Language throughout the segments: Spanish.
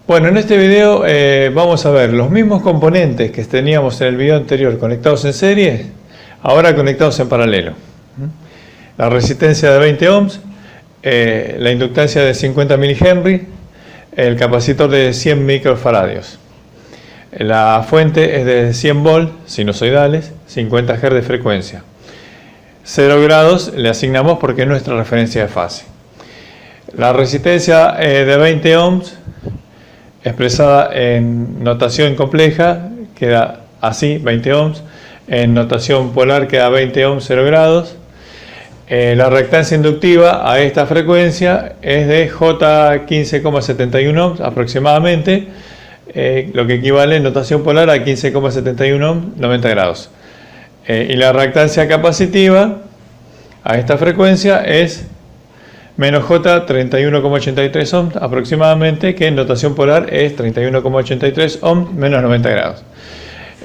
Bueno, en este video vamos a ver los mismos componentes que teníamos en el video anterior conectados en serie, ahora conectados en paralelo. La resistencia de 20 ohms, la inductancia de 50 mH, el capacitor de 100 microfaradios. La fuente es de 100 volts sinusoidales, 50 Hz de frecuencia. 0 grados le asignamos porque es nuestra referencia de fase. La resistencia de 20 ohms expresada en notación compleja queda así, 20 ohms. En notación polar queda 20 ohms, 0 grados. La reactancia inductiva a esta frecuencia es de J15,71 ohms aproximadamente, lo que equivale en notación polar a 15,71 ohms, 90 grados. Y la reactancia capacitiva a esta frecuencia es menos J 31,83 ohms aproximadamente, que en notación polar es 31,83 ohms menos 90 grados.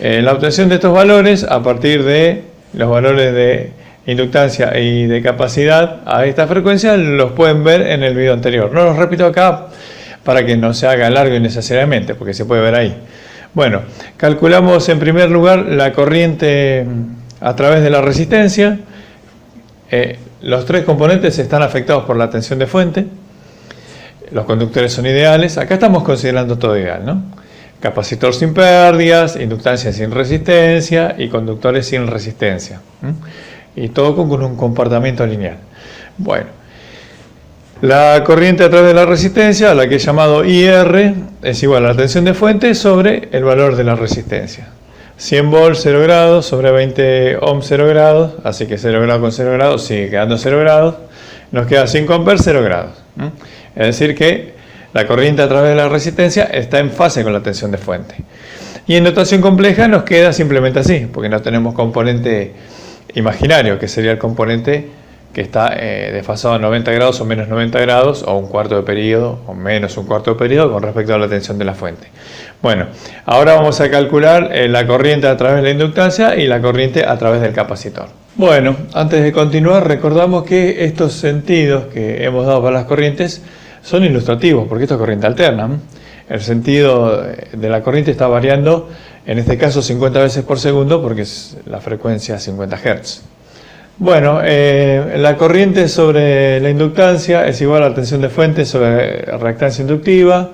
La obtención de estos valores a partir de los valores de inductancia y de capacidad a esta frecuencia los pueden ver en el video anterior. No los repito acá para que no se haga largo innecesariamente, porque se puede ver ahí. Bueno, calculamos en primer lugar la corriente a través de la resistencia. Los tres componentes están afectados por la tensión de fuente. Los conductores son ideales. Acá estamos considerando todo ideal, ¿no? Capacitor sin pérdidas, inductancia sin resistencia y conductores sin resistencia. Y todo con un comportamiento lineal. Bueno, la corriente a través de la resistencia, a la que he llamado IR, es igual a la tensión de fuente sobre el valor de la resistencia. 100 volts 0 grados sobre 20 ohms 0 grados, así que 0 grados con 0 grados sigue quedando 0 grados, nos queda 5 amperes 0 grados. Es decir que la corriente a través de la resistencia está en fase con la tensión de fuente. Y en notación compleja nos queda simplemente así, porque no tenemos componente imaginario, que sería el componente que está desfasado a 90 grados o menos 90 grados, o un cuarto de periodo o menos un cuarto de periodo con respecto a la tensión de la fuente. Bueno, ahora vamos a calcular la corriente a través de la inductancia y la corriente a través del capacitor. Bueno, antes de continuar, recordamos que estos sentidos que hemos dado para las corrientes son ilustrativos, porque esto es corriente alterna. El sentido de la corriente está variando, en este caso 50 veces por segundo, porque es la frecuencia 50 Hz. Bueno, la corriente sobre la inductancia es igual a la tensión de fuente sobre reactancia inductiva.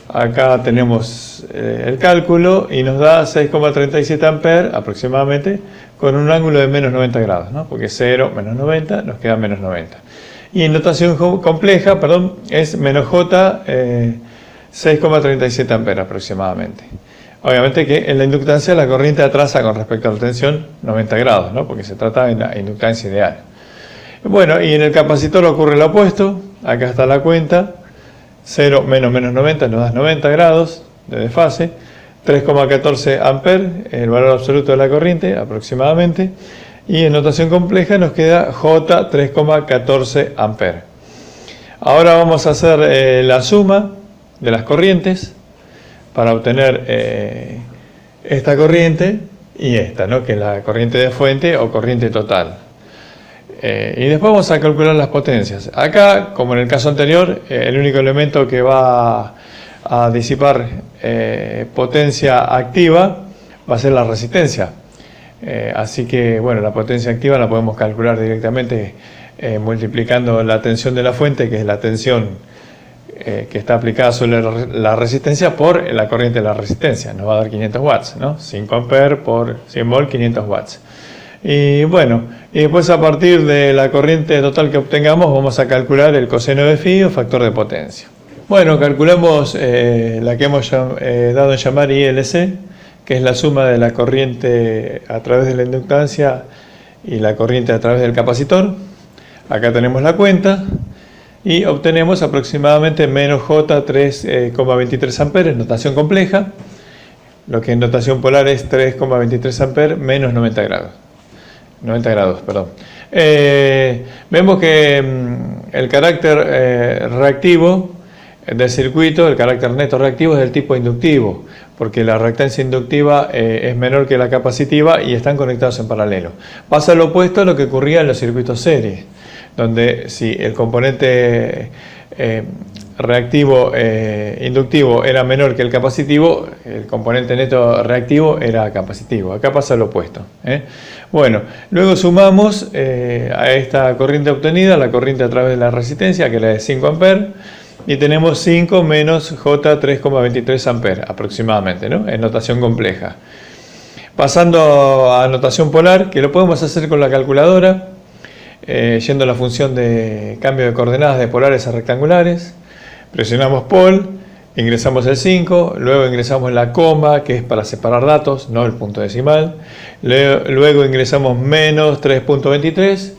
Acá tenemos el cálculo y nos da 6,37 amperes aproximadamente, con un ángulo de menos 90 grados, ¿no? Porque 0 menos 90 nos queda menos 90. Y en notación compleja, perdón, es menos J 6,37 amperes aproximadamente. Obviamente que en la inductancia la corriente atrasa con respecto a la tensión 90 grados, ¿no? Porque se trata de la inductancia ideal. Bueno, y en el capacitor ocurre lo opuesto. Acá está la cuenta. 0 menos 90 nos da 90 grados de desfase. 3,14 amperes, el valor absoluto de la corriente aproximadamente. Y en notación compleja nos queda J 3,14 amperes. Ahora vamos a hacer la suma de las corrientes para obtener esta corriente y esta, ¿no? Que es la corriente de fuente o corriente total. Y después vamos a calcular las potencias. Acá, como en el caso anterior, el único elemento que va a disipar potencia activa va a ser la resistencia. Así que, bueno, la potencia activa la podemos calcular directamente multiplicando la tensión de la fuente, que es la tensión que está aplicada sobre la resistencia, por la corriente de la resistencia. Nos va a dar 500 watts, ¿no? 5 amperes por 100 volts, 500 watts. Y bueno, y después a partir de la corriente total que obtengamos vamos a calcular el coseno de phi o factor de potencia. Bueno, calculamos la que hemos dado en llamar ILC, que es la suma de la corriente a través de la inductancia y la corriente a través del capacitor. Acá tenemos la cuenta. Y obtenemos aproximadamente menos J 3,23 amperes, notación compleja, lo que en notación polar es 3,23 amperes menos 90 grados. 90 grados, perdón. Vemos que el carácter reactivo del circuito, el carácter neto reactivo es del tipo inductivo, porque la reactancia inductiva es menor que la capacitiva y están conectados en paralelo. Pasa lo opuesto a lo que ocurría en los circuitos serie, donde si el componente reactivo inductivo era menor que el capacitivo, el componente neto reactivo era capacitivo. Acá pasa lo opuesto. Bueno, luego sumamos a esta corriente obtenida la corriente a través de la resistencia, que es la de 5 amperes, y tenemos 5 menos J 3,23 amperes aproximadamente, ¿no? En notación compleja. Pasando a notación polar, que lo podemos hacer con la calculadora, yendo a la función de cambio de coordenadas de polares a rectangulares. Presionamos Pol, ingresamos el 5, luego ingresamos la coma, que es para separar datos, no el punto decimal. Luego ingresamos menos 3.23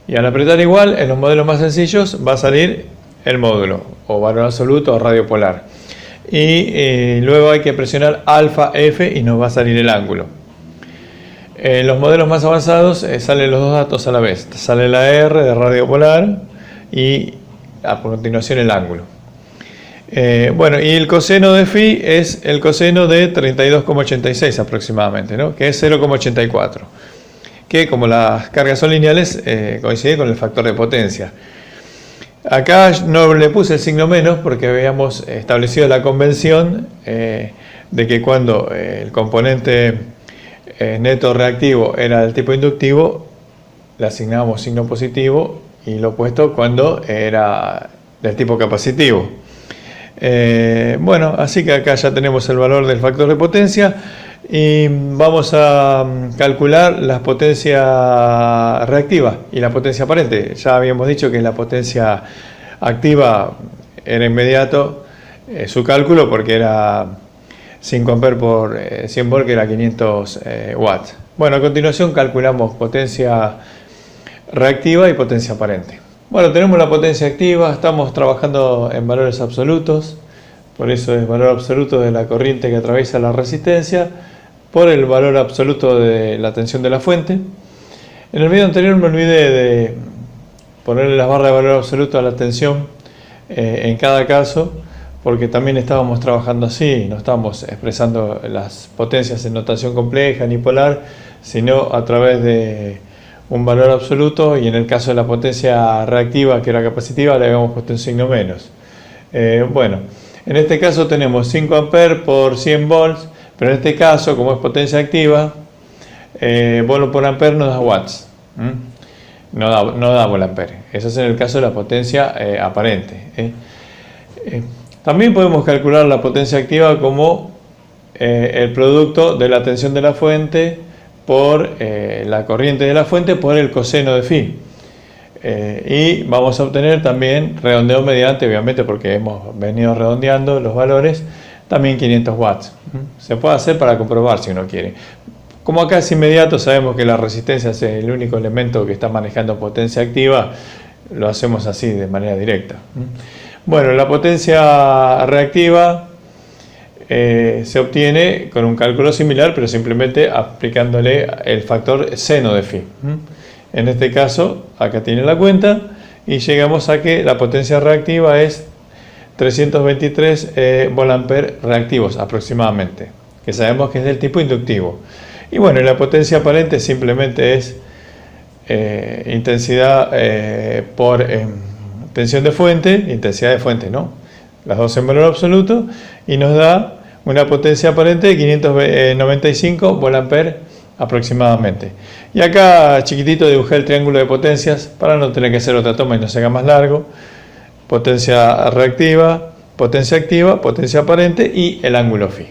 y al apretar igual, en los modelos más sencillos va a salir el módulo, o valor absoluto o radio polar. Y luego hay que presionar alfa F y nos va a salir el ángulo. En los modelos más avanzados salen los dos datos a la vez. Sale la R de radio polar y a continuación el ángulo. Bueno, y el coseno de phi es el coseno de 32,86 aproximadamente, ¿no? Que es 0,84. Que como las cargas son lineales, coincide con el factor de potencia. Acá no le puse el signo menos porque habíamos establecido la convención de que cuando el componente neto reactivo era del tipo inductivo, le asignábamos signo positivo, y lo opuesto cuando era del tipo capacitivo. Bueno, así que acá ya tenemos el valor del factor de potencia y vamos a calcular la potencia reactiva y la potencia aparente. Ya habíamos dicho que la potencia activa era inmediato su cálculo porque era 5 amperes por 100 volt, que era 500 watts. Bueno, a continuación calculamos potencia reactiva y potencia aparente. Bueno, tenemos la potencia activa, estamos trabajando en valores absolutos, por eso es valor absoluto de la corriente que atraviesa la resistencia por el valor absoluto de la tensión de la fuente. En el video anterior me olvidé de ponerle las barras de valor absoluto a la tensión en cada caso, porque también estábamos trabajando así, no estábamos expresando las potencias en notación compleja ni polar, sino a través de un valor absoluto, y en el caso de la potencia reactiva, que era capacitiva, le habíamos puesto un signo menos. Bueno, en este caso tenemos 5 amperes por 100 volts, pero en este caso, como es potencia activa, volt por ampere no da watts, no da volt ampere. Eso es en el caso de la potencia aparente. También podemos calcular la potencia activa como el producto de la tensión de la fuente por la corriente de la fuente por el coseno de phi. Y vamos a obtener también, redondeo mediante, obviamente porque hemos venido redondeando los valores, también 500 watts. Se puede hacer para comprobar si uno quiere. Como acá es inmediato, sabemos que la resistencia es el único elemento que está manejando potencia activa, lo hacemos así de manera directa. Bueno, la potencia reactiva se obtiene con un cálculo similar, pero simplemente aplicándole el factor seno de phi. En este caso, acá tiene la cuenta y llegamos a que la potencia reactiva es 323 volt-ampere reactivos aproximadamente, que sabemos que es del tipo inductivo. Y bueno, la potencia aparente simplemente es intensidad por tensión de fuente, intensidad de fuente, ¿no? Las dos en valor absoluto, y nos da una potencia aparente de 595 volt-ampere aproximadamente. Y acá chiquitito dibujé el triángulo de potencias para no tener que hacer otra toma y no se haga más largo. Potencia reactiva, potencia activa, potencia aparente y el ángulo phi.